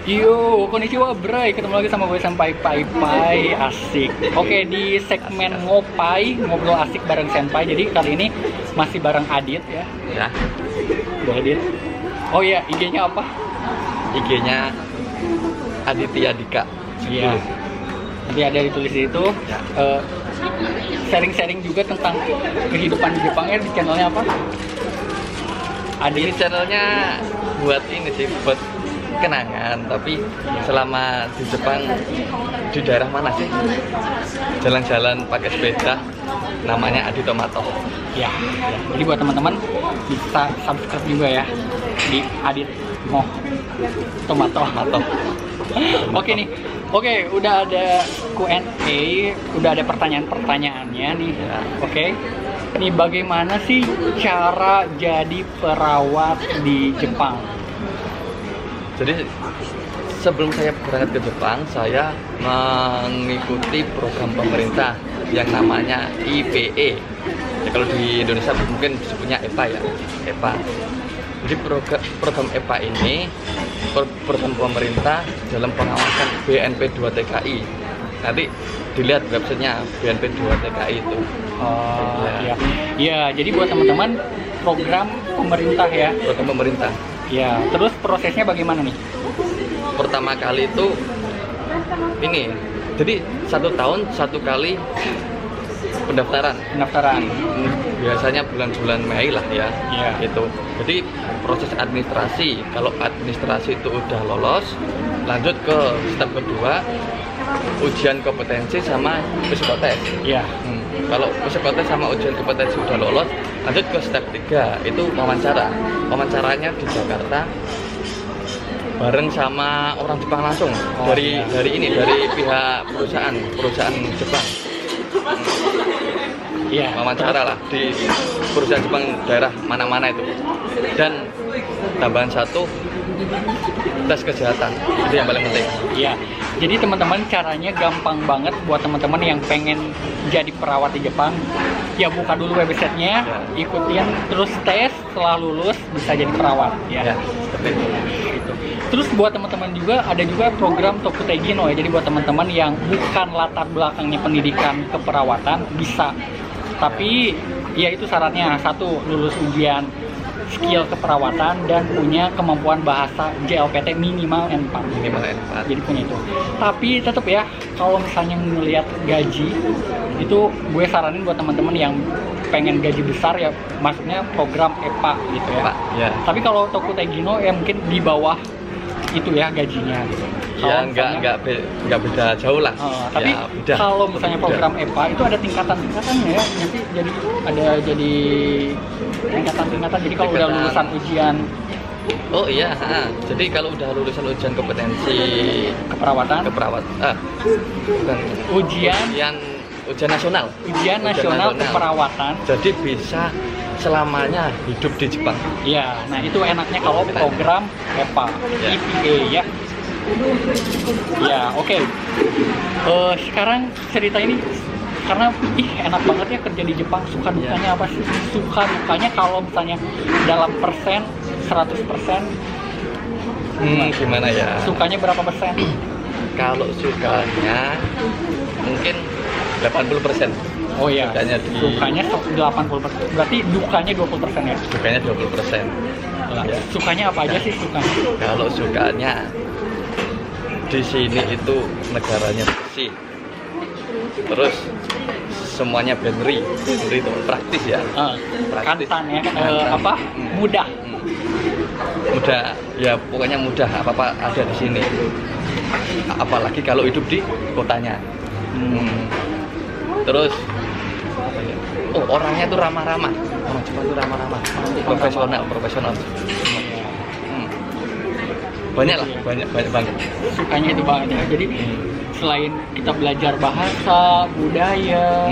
Yo, konnichiwa bray, ketemu lagi sama gue Senpai Pai Pai, asik. Oke, di segmen ngopai, ngobrol asik bareng Senpai. Jadi kali ini masih bareng Adit ya. Ya, Udah Adit. Oh iya, IG-nya apa? IG-nya Aditya Dika. Iya. Nanti ada ditulis di situ. Ya. Sharing-sharing juga tentang kehidupan di Jepang ya, di channelnya apa? Ini Adit. channelnya buat ini sih, buat kenangan. Tapi selama di Jepang, di daerah mana sih? Jalan-jalan pakai sepeda, namanya Adi Tomato. Ya, jadi buat teman-teman bisa subscribe juga ya di Adit Moh Tomato. Oke nih, oke udah ada Q&A, udah ada pertanyaan-pertanyaannya nih. Ya. Oke, nih bagaimana sih cara jadi perawat di Jepang? Jadi sebelum saya berangkat ke Jepang, saya mengikuti program pemerintah yang namanya IPE. Ya, kalau di Indonesia mungkin disebutnya EPA ya, EPA. Jadi program EPA ini program pemerintah dalam pengawasan BNP 2 TKI. Nanti dilihat websitenya BNP 2 TKI itu. Oh Ya. ya, ya jadi buat teman-teman program pemerintah ya. Program pemerintah. Ya, terus prosesnya bagaimana nih? Pertama kali itu ini, jadi 1 tahun 1 kali pendaftaran. Pendaftaran. Biasanya bulan-bulan Mei lah ya. Iya. Gitu. Jadi proses administrasi, kalau administrasi itu udah lolos, lanjut ke step kedua, ujian kompetensi sama psikotes. Ya. Kalau psikotes sama ujian kompetensi udah lolos, lanjut ke step 3, itu wawancara. Wawancaranya di Jakarta bareng sama orang Jepang langsung. Oh, dari iya. dari pihak perusahaan Jepang. Iya. Wawancara lah di perusahaan Jepang daerah mana-mana itu. Dan tambahan 1, tes kesehatan, itu yang paling penting. Iya. Jadi teman-teman caranya gampang banget buat teman-teman yang pengen jadi perawat di Jepang. Ya buka dulu websitenya, Ya. ikutin terus tes, setelah lulus bisa jadi perawat ya. Ya, seperti itu. Gitu. Terus buat teman-teman juga ada juga program Tokutegi no ya. Jadi buat teman-teman yang bukan latar belakangnya pendidikan keperawatan bisa. Tapi ya itu syaratnya 1 lulus ujian skill keperawatan dan punya kemampuan bahasa JLPT minimal N4. Minimal N4. Jadi punya itu. Tapi tetap ya kalau misalnya melihat gaji itu gue saranin buat teman-teman yang pengen gaji besar ya maksudnya program EPA gitu ya. Pak, ya. Tapi kalau Tokutegi no ya mungkin di bawah itu ya gajinya gitu. Ya Kalau misalnya- nggak beda jauh lah. tapi Ya, beda. kalau misalnya Beda. program EPA itu ada tingkatan-tingkatannya ya, nanti jadi tingkatan-tingkatan. Jadi kalau udah Tingkatan. lulusan ujian Oh iya, jadi kalau udah lulusan ujian kompetensi keperawatan, bukan ujian ujian nasional. ujian nasional keperawatan. Jadi bisa selamanya hidup di Jepang. Ya, nah itu enaknya kalau program EPA, Ya. IPA ya. Ya, oke. Sekarang cerita ini karena enak banget ya kerja di Jepang. Suka dukanya apa sih? Suka dukanya kalau misalnya dalam persen 100%, Gimana ya? sukanya berapa persen? Kalau sukanya mungkin 80%. Oh iya, Sukanya di- sukanya 80%. Berarti dukanya 20% ya? Sukanya 20%. Ya. Sukanya apa aja sih sukanya? Kalau sukanya di sini itu negaranya bersih. Terus semuanya benri itu praktis ya. Praktis. Kantan ya, Kantan. apa? Mudah. Mudah ya, pokoknya mudah, apa ada di sini. Apalagi kalau hidup di kotanya. Terus apa ya? Oh, orangnya tuh ramah-ramah. Orang Jepang tuh ramah-ramah. Profesional. Banyak lah, banyak banget. Sukanya itu banget ya. Jadi selain kita belajar bahasa, budaya,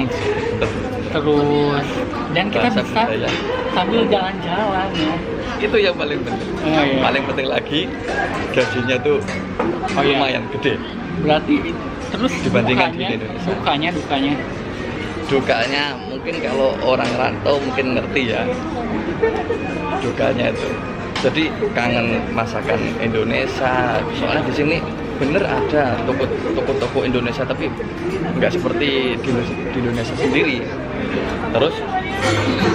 terus dan kita Bahasa, bisa budaya. sambil jalan-jalan ya. Itu yang paling penting. Oh, iya. Paling penting lagi gajinya tuh Oh, iya. lumayan gede. Berarti terus Dibandingkan dukanya, di Indonesia. dukanya Dukanya mungkin kalau orang rantau mungkin ngerti ya. Dukanya itu Jadi kangen masakan Indonesia. Soalnya di sini bener ada toko-toko Indonesia, tapi nggak seperti di Indonesia sendiri. Terus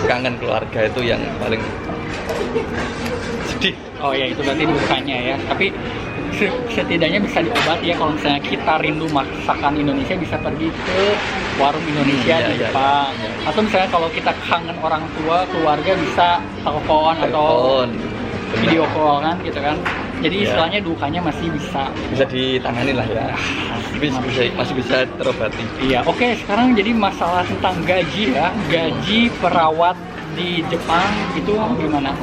kangen keluarga itu yang paling sedih. Oh ya, itu berarti dukanya ya. Tapi setidaknya bisa diobati ya, kalau misalnya kita rindu masakan Indonesia bisa pergi ke warung Indonesia di Jepang. Atau misalnya kalau kita kangen orang tua, keluarga bisa telepon atau video call kan gitu kan. Jadi istilahnya dukanya masih bisa ditangani lah ya. Masih bisa terobati. Iya, oke, sekarang jadi masalah tentang gaji ya. Gaji perawat di Jepang itu gimana?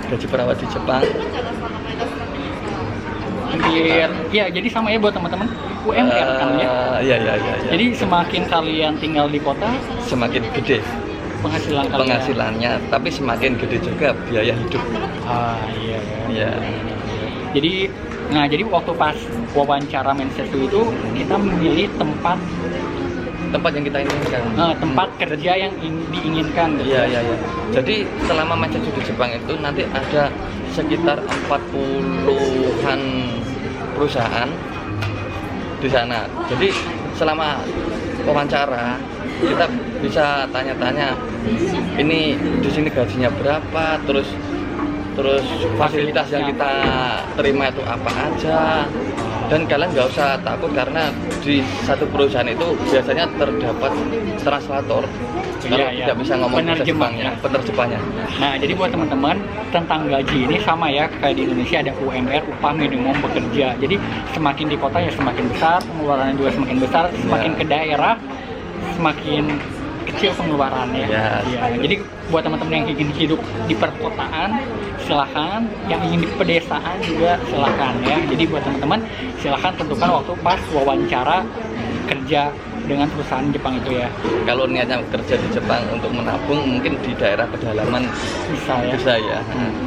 Gaji perawat di Jepang. Ya, jadi sama ya buat teman-teman, UMR kan ya. Iya. Jadi semakin kalian tinggal di kota, semakin gede penghasilannya, tapi semakin gede juga biaya hidup. Iya. Iya. Jadi waktu pas wawancara Mensetsu itu kita memilih tempat yang kita inginkan. Tempat kerja yang diinginkan. Gitu. Iya. Jadi selama Mensetsu di Jepang itu nanti ada sekitar 40-an perusahaan di sana. Jadi selama wawancara kita bisa tanya-tanya, ini di sini gajinya berapa, terus fasilitas yang kita terima itu apa aja. Dan kalian nggak usah takut karena di satu perusahaan itu biasanya terdapat translator. Kalau tidak bisa ngomong bahasa Jepangnya, penerjemahnya. Nah, jadi buat teman-teman tentang gaji ini sama ya kayak di Indonesia ada UMR, upah minimum bekerja. Jadi semakin di kota ya semakin besar, pengeluarannya juga semakin besar, semakin ke daerah semakin kecil pengeluarannya. Ya. Jadi buat teman-teman yang ingin hidup di perkotaan silahkan, yang ingin di pedesaan juga silahkan ya. Jadi buat teman-teman silahkan tentukan waktu pas wawancara kerja dengan perusahaan Jepang itu ya. Kalau niatnya kerja di Jepang untuk menabung, mungkin di daerah pedalaman bisa ya.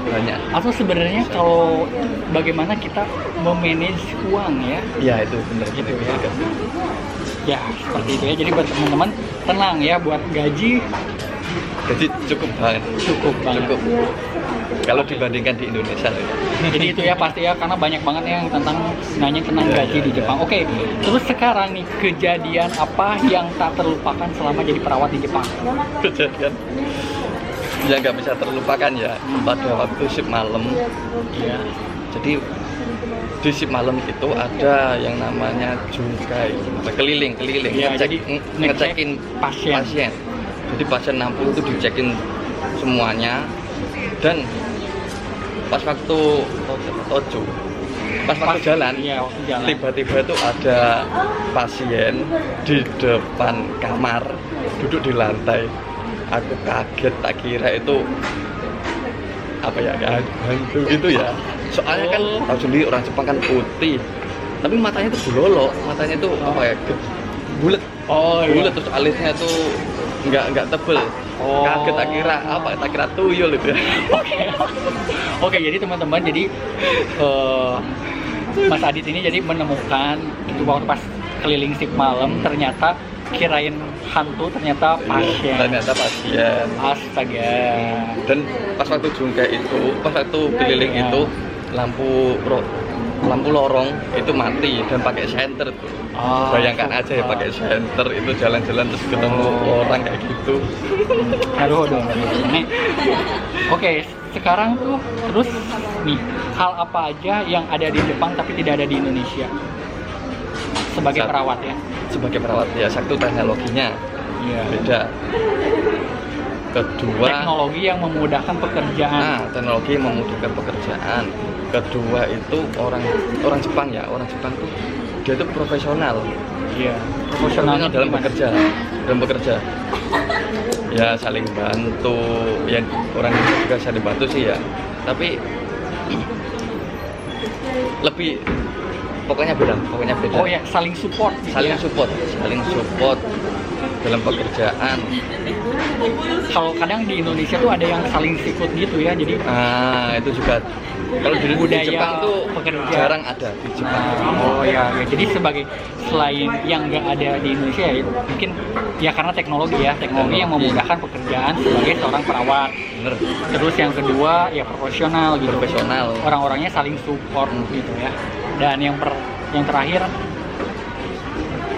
Banyak. Atau sebenarnya kalau bagaimana kita memanage uang ya? Ya itu benar gitu ya. Ya seperti itu ya. Jadi buat teman-teman tenang ya, buat gaji cukup banget. Kalau dibandingkan di Indonesia ya. Jadi itu ya pasti ya, karena banyak banget yang nanya tentang gaji di Jepang. Oke, terus sekarang nih kejadian apa yang tak terlupakan selama jadi perawat di Jepang? Kejadian yang nggak bisa terlupakan ya, pada waktu shift malam. Iya. Jadi di shift malam itu ada yang namanya jungkai, keliling ya, ngecekin pasien. Jadi pasien 60 itu dicekin semuanya. Dan pas waktu jalan, tiba-tiba itu ada pasien di depan kamar duduk di lantai. Aku kaget, tak kira itu apa ya, hantu gitu ya. Soalnya kan tahu sendiri orang Jepang kan putih, tapi matanya itu bololok, matanya itu apa ya, bulat. Bulat, terus alisnya tuh nggak tebel. Kaget, tak kira tuyul itu. Oke, jadi teman-teman, jadi Mas Adit ini jadi menemukan itu waktu pas keliling shift malam, ternyata kirain hantu, ternyata pasien. Astaga. Dan pas waktu jungkai itu, pas waktu keliling itu lampu lorong itu mati dan pakai senter tuh. Bayangkan aja ya, pakai senter itu jalan-jalan terus ketemu orang kayak gitu. Aduh. Nih. Oke, sekarang tuh terus nih, hal apa aja yang ada di Jepang tapi tidak ada di Indonesia? Sebagai perawat ya. Sebagai perawat ya, satu teknologinya beda. Kedua, teknologi yang memudahkan pekerjaan. Teknologi yang memudahkan pekerjaan. Kedua itu orang Jepang ya, orang Jepang tuh dia tuh profesional. Iya, profesional dalam bekerja. Ya saling bantu, ya orang Indonesia juga saling bantu sih ya. Tapi lebih pokoknya beda. Oh ya, saling support dalam pekerjaan. Kalau kadang di Indonesia tuh ada yang saling sikut gitu ya, jadi itu juga Kalau di budaya Jepang tuh pekerja. jarang ada di Jepang. Oh ya, jadi sebagai selain yang nggak ada di Indonesia ya, mungkin ya karena teknologi yang memudahkan pekerjaan sebagai seorang perawat. Bener. Terus yang kedua ya profesional gitu. Profesional. Orang-orangnya saling support gitu ya. Dan yang terakhir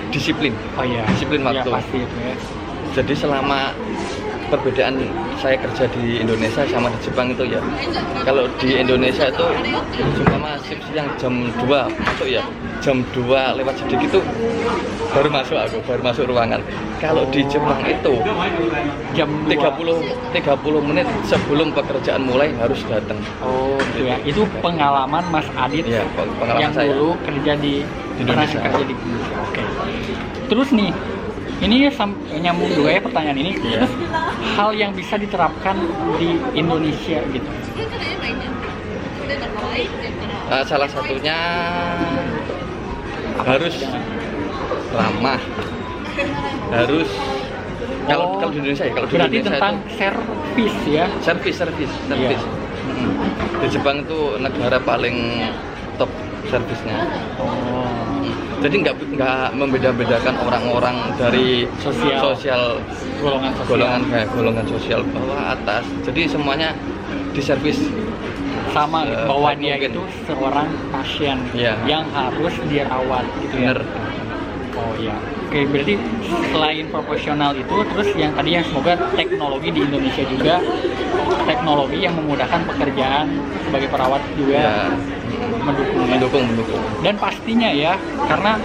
Disiplin. oh iya, Disiplin ya, waktu. pasti itu ya. Jadi selama perbedaan saya kerja di Indonesia sama di Jepang itu ya, kalau di Indonesia itu cuma shift siang jam 2 masuk ya, jam 2 lewat sedikit tuh baru masuk ruangan. Kalau di Jepang itu Jam 30 menit sebelum pekerjaan mulai harus datang. Oh gitu ya. Itu pengalaman Mas Adit Iya, pengalaman yang saya. dulu kerja di Indonesia. kerja di Indonesia. Oke. Terus nih, ini nyambung juga ya pertanyaan ini. Iya. Terus hal yang bisa diterapkan di Indonesia gitu. Salah satunya harus ramah, harus kalau di Indonesia ya, kalau di berarti Indonesia tentang itu servis ya. servis. Iya. Di Jepang itu negara paling top servisnya. Oh. Jadi nggak membeda-bedakan orang-orang dari Sosial. golongan sosial bawah atas. Jadi semuanya diservis Sama bahwa dia mungkin. itu seorang pasien Iya. yang harus dirawat gitu ya. Bener. Oh iya. Oke, berarti selain proporsional itu, terus yang tadi yang semoga teknologi di Indonesia juga, teknologi yang memudahkan pekerjaan sebagai perawat juga Ya, mendukung. mendukung. Dan pastinya ya, karena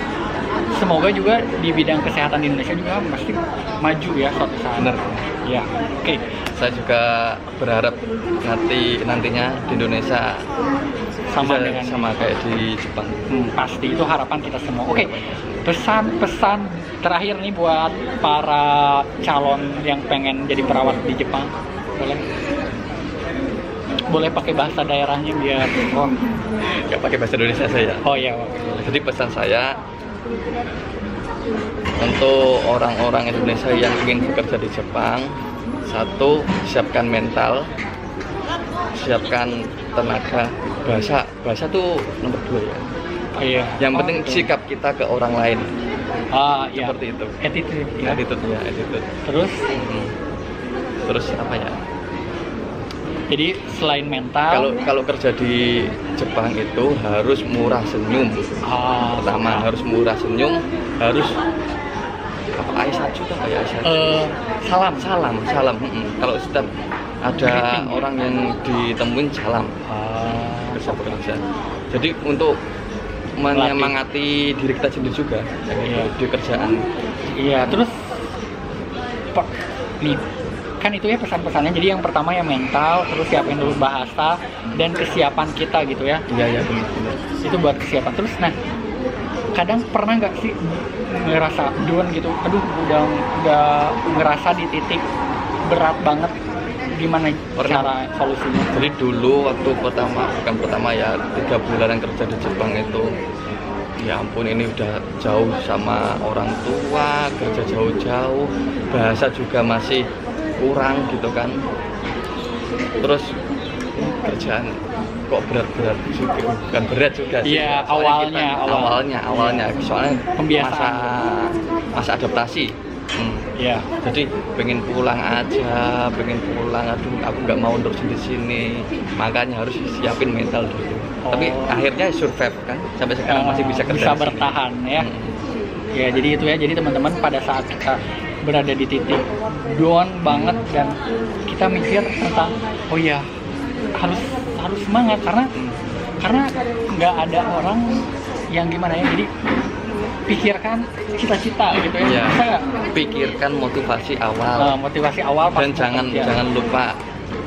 semoga juga di bidang kesehatan di Indonesia juga pasti maju ya suatu saat. Bener. Ya, oke. Saya juga berharap nantinya di Indonesia Sama bisa dengan sama kayak di Jepang. Pasti itu harapan kita semua. Oke, pesan-pesan terakhir nih buat para calon yang pengen jadi perawat di Jepang, boleh pakai bahasa daerahnya biar Nggak pakai bahasa Indonesia saya. oh ya oke. Jadi pesan saya untuk orang-orang Indonesia yang ingin bekerja di Jepang, satu, siapkan mental, siapkan tenaga, bahasa tuh nomor 2 ya. Oh iya. Yang penting betul. sikap kita ke orang lain, Iya. seperti itu. Attitude ya. Attitude. Terus Terus apa ya? jadi selain mental Kalau kerja di Jepang itu harus murah senyum. Pertama harus murah senyum, harus apa aisatsu tuh kayak aisatsu. salam. Salam. Kalau setiap ada Greeting. orang yang ditemuin salam bekerja. Jadi untuk menyemangati diri kita sendiri juga Iya. di kerjaan. Iya, terus nih kan itu ya pesan-pesannya. Jadi yang pertama yang mental, terus siapin dulu bahasa dan kesiapan kita gitu ya. Iya benar. Itu buat kesiapan. Terus nah, kadang pernah nggak sih ngerasa down gitu, aduh udah ngerasa di titik berat banget, gimana Pernah. cara solusinya? Jadi dulu waktu bukan pertama ya 3 bulan kerja di Jepang itu, ya ampun ini udah jauh sama orang tua, kerja jauh-jauh, bahasa juga masih kurang gitu kan. Terus kerjaan kok berat juga, bukan berat juga sih. Iya, Soalnya awalnya soalnya Pembiasaan. masa adaptasi. Iya. Jadi pengen pulang, aduh aku nggak mau terus di sini, makanya harus siapin mental dulu. Tapi akhirnya survive kan, sampai sekarang masih bisa kerja. Bisa di sini. bertahan ya. Ya jadi itu ya, jadi teman-teman pada saat kita berada di titik down banget dan kita mikir tentang oh ya harus semangat karena nggak ada orang yang gimana ya, jadi pikirkan cita-cita gitu ya. Ya, Bisa nggak? pikirkan motivasi awal Motivasi awal pas dan bekerja. jangan lupa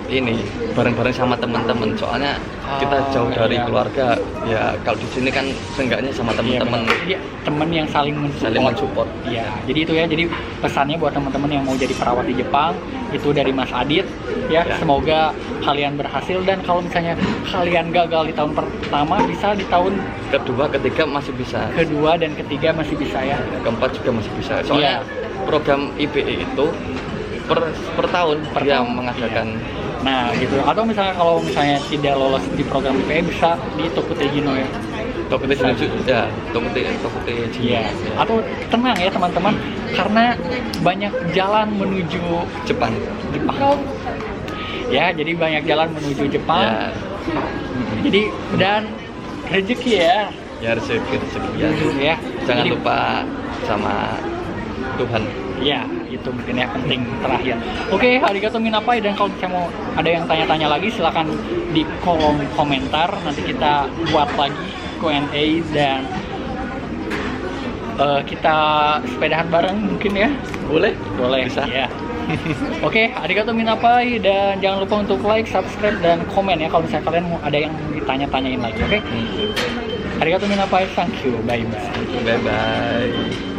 ini bareng-bareng sama teman-teman, soalnya kita jauh dari iya. keluarga ya. Kalau di sini kan seenggaknya sama teman-teman. Iya, benar. Jadi teman yang saling mensupport. Iya, jadi itu ya. Jadi pesannya buat teman-teman yang mau jadi perawat di Jepang itu dari Mas Adit ya. Ya. Semoga kalian berhasil, dan kalau misalnya kalian gagal di tahun pertama, bisa di tahun Kedua, ketiga masih bisa. kedua dan ketiga masih bisa ya. Keempat juga masih bisa. Soalnya program IPE itu per tahun dia mengadakan Nah gitu. Atau misalnya kalau misalnya tidak lolos di program IPA bisa di Tokutei Gino ya. Tokutei Jinju ya, Tokutei Jinju. Iya. Atau tenang ya teman-teman, karena banyak jalan menuju Jepang. Jepang. Ya, jadi banyak jalan menuju Jepang. Ya. Jadi dan rezeki ya. Ya rezeki ya. Ya. Jangan Jadi, lupa sama Tuhan. ya, itu mungkin ya penting terakhir. Oke, arigatou minapai, dan kalau saya mau ada yang tanya-tanya lagi silakan di kolom komentar, nanti kita buat lagi Q&A dan kita sepedahan bareng mungkin ya. Boleh? Boleh, Bisa. ya. Oke, arigatou minapai, dan jangan lupa untuk like, subscribe, dan komen ya kalau misalnya kalian mau ada yang ditanya-tanyain lagi, oke? Arigatou minapai, thank you, bye-bye. Bye bye.